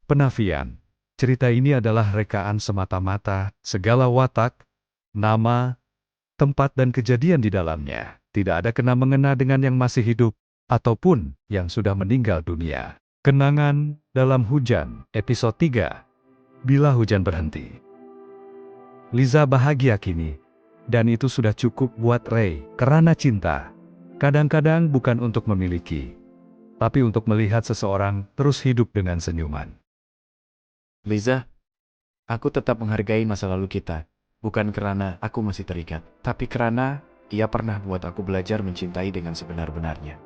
Penafian. Cerita ini adalah rekaan semata-mata, segala watak, nama, tempat dan kejadian di dalamnya. Tidak ada kena-mengena dengan yang masih hidup, ataupun yang sudah meninggal dunia. Kenangan dalam hujan, episode 3. Bila hujan berhenti. Liza bahagia kini, dan itu sudah cukup buat Ray, karena cinta. Kadang-kadang bukan untuk memiliki, tapi untuk melihat seseorang terus hidup dengan senyuman. Liza, aku tetap menghargai masa lalu kita, bukan karena aku masih terikat, tapi karena ia pernah buat aku belajar mencintai dengan sebenar-benarnya.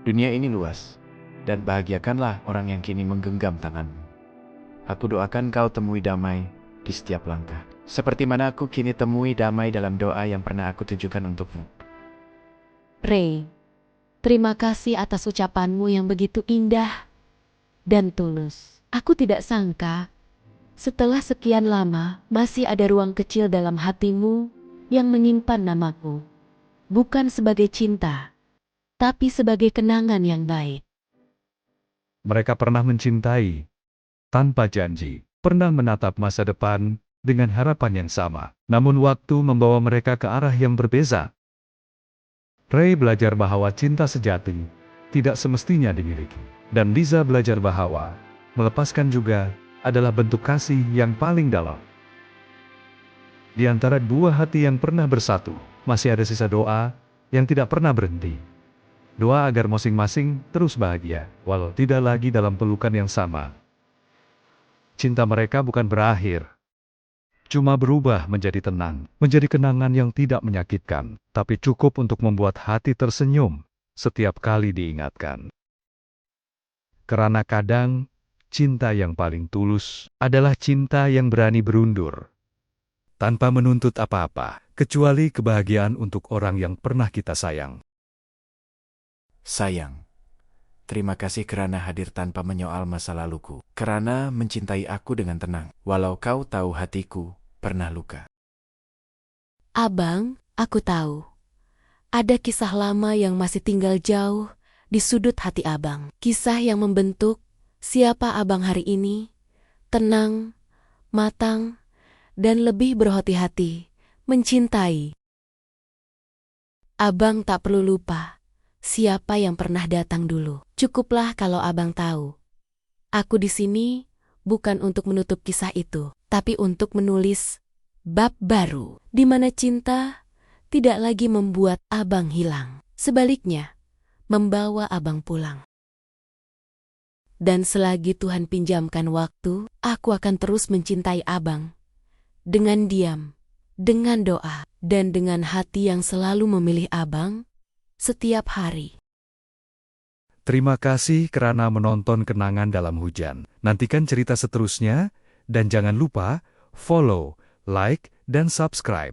Dunia ini luas, dan bahagiakanlah orang yang kini menggenggam tanganmu. Aku doakan kau temui damai di setiap langkah, seperti mana aku kini temui damai dalam doa yang pernah aku tunjukkan untukmu. Ray, terima kasih atas ucapanmu yang begitu indah dan tulus. Aku tidak sangka, setelah sekian lama, masih ada ruang kecil dalam hatimu yang menyimpan namaku. Bukan sebagai cinta, tapi sebagai kenangan yang baik. Mereka pernah mencintai, tanpa janji, pernah menatap masa depan, dengan harapan yang sama. Namun waktu membawa mereka ke arah yang berbeza. Ray belajar bahwa cinta sejati, tidak semestinya dimiliki. Dan Liza belajar bahwa, melepaskan juga, adalah bentuk kasih yang paling dalam. Di antara dua hati yang pernah bersatu, masih ada sisa doa, yang tidak pernah berhenti. Doa agar masing-masing terus bahagia, walau tidak lagi dalam pelukan yang sama. Cinta mereka bukan berakhir, cuma berubah menjadi tenang, menjadi kenangan yang tidak menyakitkan, tapi cukup untuk membuat hati tersenyum setiap kali diingatkan. Karena kadang, cinta yang paling tulus adalah cinta yang berani berundur, tanpa menuntut apa-apa, kecuali kebahagiaan untuk orang yang pernah kita sayang. Sayang, terima kasih karena hadir tanpa menyoal masa laluku, karena mencintai aku dengan tenang, walau kau tahu hatiku pernah luka. Abang, aku tahu. Ada kisah lama yang masih tinggal jauh di sudut hati abang. Kisah yang membentuk siapa abang hari ini, tenang, matang, dan lebih berhati-hati, mencintai. Abang tak perlu lupa siapa yang pernah datang dulu. Cukuplah kalau abang tahu. Aku di sini bukan untuk menutup kisah itu, tapi untuk menulis bab baru, di mana cinta tidak lagi membuat abang hilang. Sebaliknya, membawa abang pulang. Dan selagi Tuhan pinjamkan waktu, aku akan terus mencintai abang. Dengan diam, dengan doa, dan dengan hati yang selalu memilih abang setiap hari. Terima kasih karena menonton Kenangan Dalam Hujan. Nantikan cerita seterusnya, dan jangan lupa follow, like, dan subscribe.